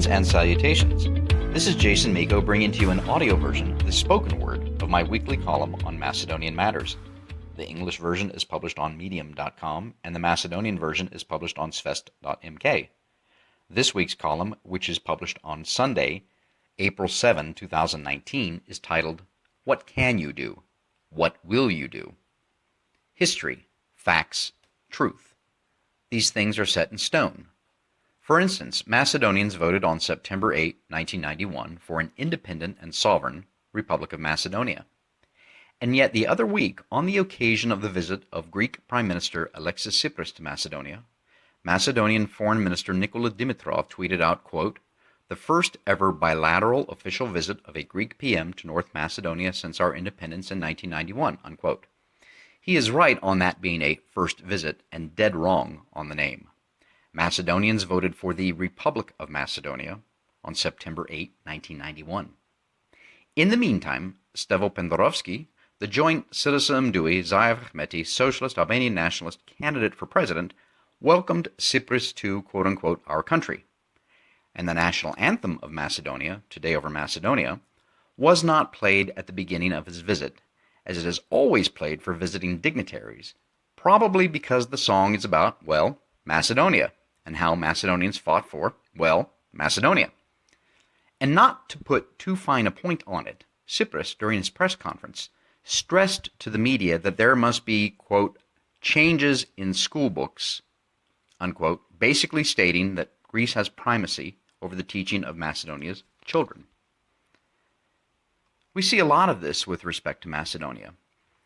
and salutations. This is Jason Miko bringing to you an audio version of the spoken word of my weekly column on Macedonian matters. The English version is published on Medium.com, and the Macedonian version is published on Svest.mk. This week's column, which is published on Sunday, April 7, 2019, is titled, What Can You Do? What Will You Do? History, facts, truth. These things are set in stone. For instance, Macedonians voted on September 8, 1991 for an independent and sovereign Republic of Macedonia. And yet the other week, on the occasion of the visit of Greek Prime Minister Alexis Tsipras to Macedonia, Macedonian Foreign Minister Nikola Dimitrov tweeted out, quote, "The first ever bilateral official visit of a Greek PM to North Macedonia since our independence in 1991, unquote. He is right on that being a first visit and dead wrong on the name. Macedonians voted for the Republic of Macedonia on September 8, 1991. In the meantime, Stevo Pendorovski, the joint Sirisa Mdui Zaev Ahmeti socialist Albanian nationalist candidate for president, welcomed Tsipras to, quote-unquote, our country. And the national anthem of Macedonia, Today Over Macedonia, was not played at the beginning of his visit, as it is always played for visiting dignitaries, probably because the song is about, well, Macedonia, and how Macedonians fought for, well, Macedonia. And not to put too fine a point on it, Tsipras, during his press conference, stressed to the media that there must be, quote, changes in school books, unquote, basically stating that Greece has primacy over the teaching of Macedonia's children. We see a lot of this with respect to Macedonia,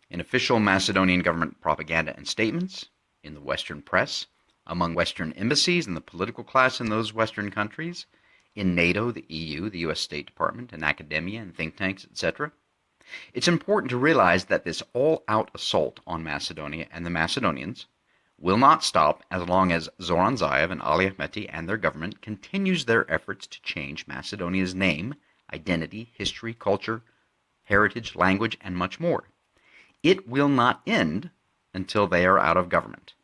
in official Macedonian government propaganda and statements, in the Western press, among Western embassies and the political class in those Western countries, in NATO, the EU, the U.S. State Department, and academia and think tanks, etc. It's important to realize that this all-out assault on Macedonia and the Macedonians will not stop as long as Zoran Zaev and Ali Ahmeti and their government continues their efforts to change Macedonia's name, identity, history, culture, heritage, language, and much more. It will not end until they are out of government.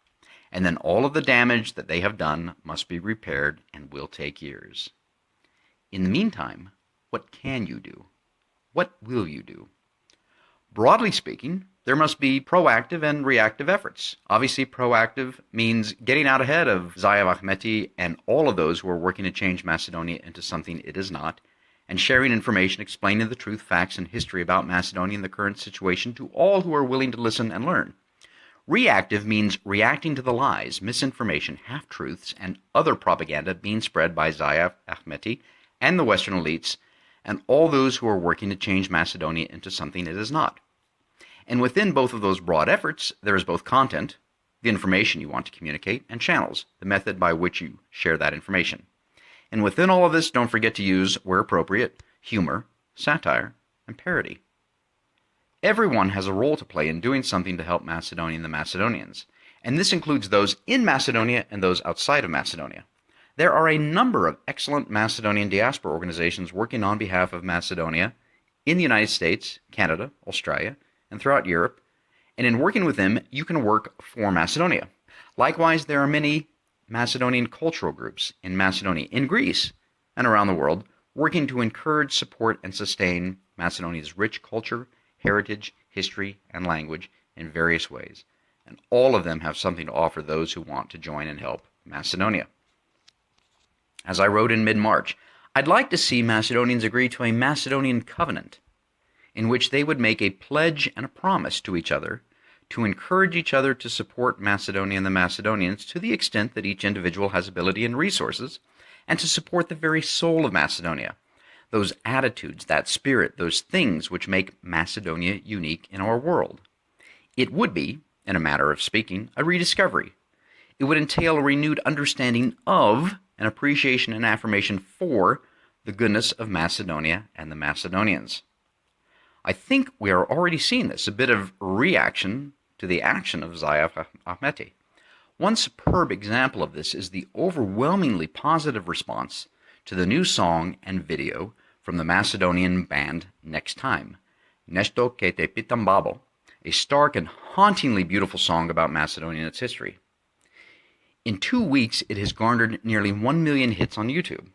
And then all of the damage that they have done must be repaired and will take years. In the meantime, what can you do? What will you do? Broadly speaking, there must be proactive and reactive efforts. Obviously, proactive means getting out ahead of Zaev Ahmeti and all of those who are working to change Macedonia into something it is not, and sharing information explaining the truth, facts, and history about Macedonia and the current situation to all who are willing to listen and learn. Reactive means reacting to the lies, misinformation, half-truths, and other propaganda being spread by Zaev Ahmeti and the Western elites and all those who are working to change Macedonia into something it is not. And within both of those broad efforts, there is both content, the information you want to communicate, and channels, the method by which you share that information. And within all of this, don't forget to use, where appropriate, humor, satire, and parody. Everyone has a role to play in doing something to help Macedonia and the Macedonians, and this includes those in Macedonia and those outside of Macedonia. There are a number of excellent Macedonian diaspora organizations working on behalf of Macedonia in the United States, Canada, Australia, and throughout Europe, and in working with them, you can work for Macedonia. Likewise, there are many Macedonian cultural groups in Macedonia, in Greece, and around the world, working to encourage, support, and sustain Macedonia's rich culture, heritage, history, and language in various ways, and all of them have something to offer those who want to join and help Macedonia. As I wrote in mid-March, I'd like to see Macedonians agree to a Macedonian covenant in which they would make a pledge and a promise to each other to encourage each other to support Macedonia and the Macedonians to the extent that each individual has ability and resources, and to support the very soul of Macedonia, those attitudes, that spirit, those things which make Macedonia unique in our world. It would be, in a matter of speaking, a rediscovery. It would entail a renewed understanding of, an appreciation and affirmation for, the goodness of Macedonia and the Macedonians. I think we are already seeing this, a bit of reaction to the action of Zaev Ahmeti. One superb example of this is the overwhelmingly positive response to the new song and video from the Macedonian band Next Time, Nešto ke te pitam babo, a stark and hauntingly beautiful song about Macedonia and its history. In 2 weeks, it has garnered nearly 1 million hits on YouTube.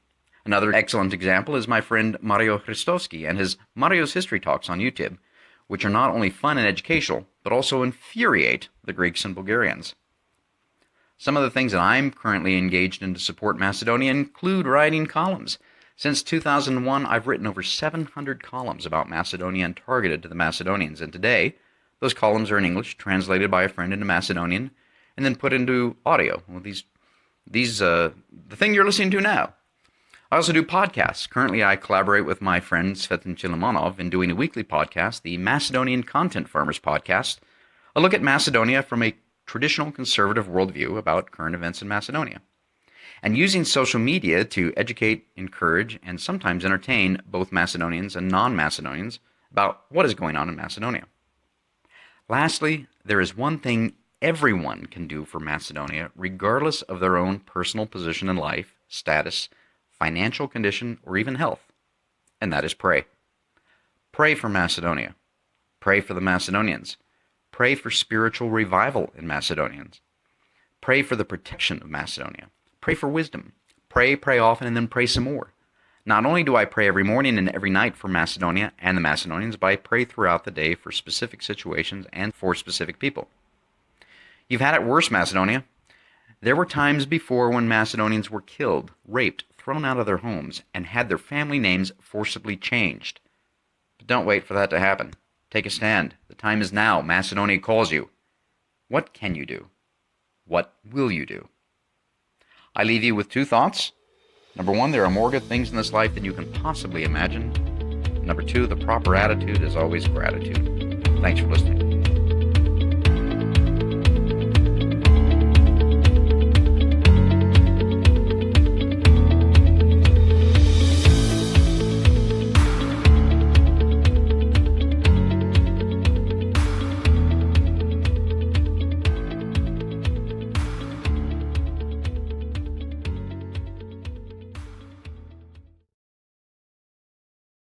Another excellent example is my friend Mario Christovsky and his Mario's History Talks on YouTube, which are not only fun and educational, but also infuriate the Greeks and Bulgarians. Some of the things that I'm currently engaged in to support Macedonia include writing columns. Since 2001, I've written over 700 columns about Macedonia and targeted to the Macedonians, and today, those columns are in English, translated by a friend into Macedonian, and then put into audio. Well, the thing you're listening to now. I also do podcasts. Currently, I collaborate with my friend Svest.mk in doing a weekly podcast, the Macedonian Content Farmers Podcast, a look at Macedonia from a traditional conservative worldview about current events in Macedonia, and using social media to educate, encourage, and sometimes entertain both Macedonians and non-Macedonians about what is going on in Macedonia. Lastly, there is one thing everyone can do for Macedonia, regardless of their own personal position in life, status, financial condition, or even health, and that is pray. Pray for Macedonia. Pray for the Macedonians. Pray for spiritual revival in Macedonians. Pray for the protection of Macedonia. Pray for wisdom. Pray often, and then pray some more. Not only do I pray every morning and every night for Macedonia and the Macedonians, but I pray throughout the day for specific situations and for specific people. You've had it worse, Macedonia. There were times before when Macedonians were killed, raped, thrown out of their homes, and had their family names forcibly changed. But don't wait for that to happen. Take a stand. The time is now. Macedonia calls you. What can you do? What will you do? I leave you with two thoughts. Number one, there are more good things in this life than you can possibly imagine. Number two, the proper attitude is always gratitude. Thanks for listening.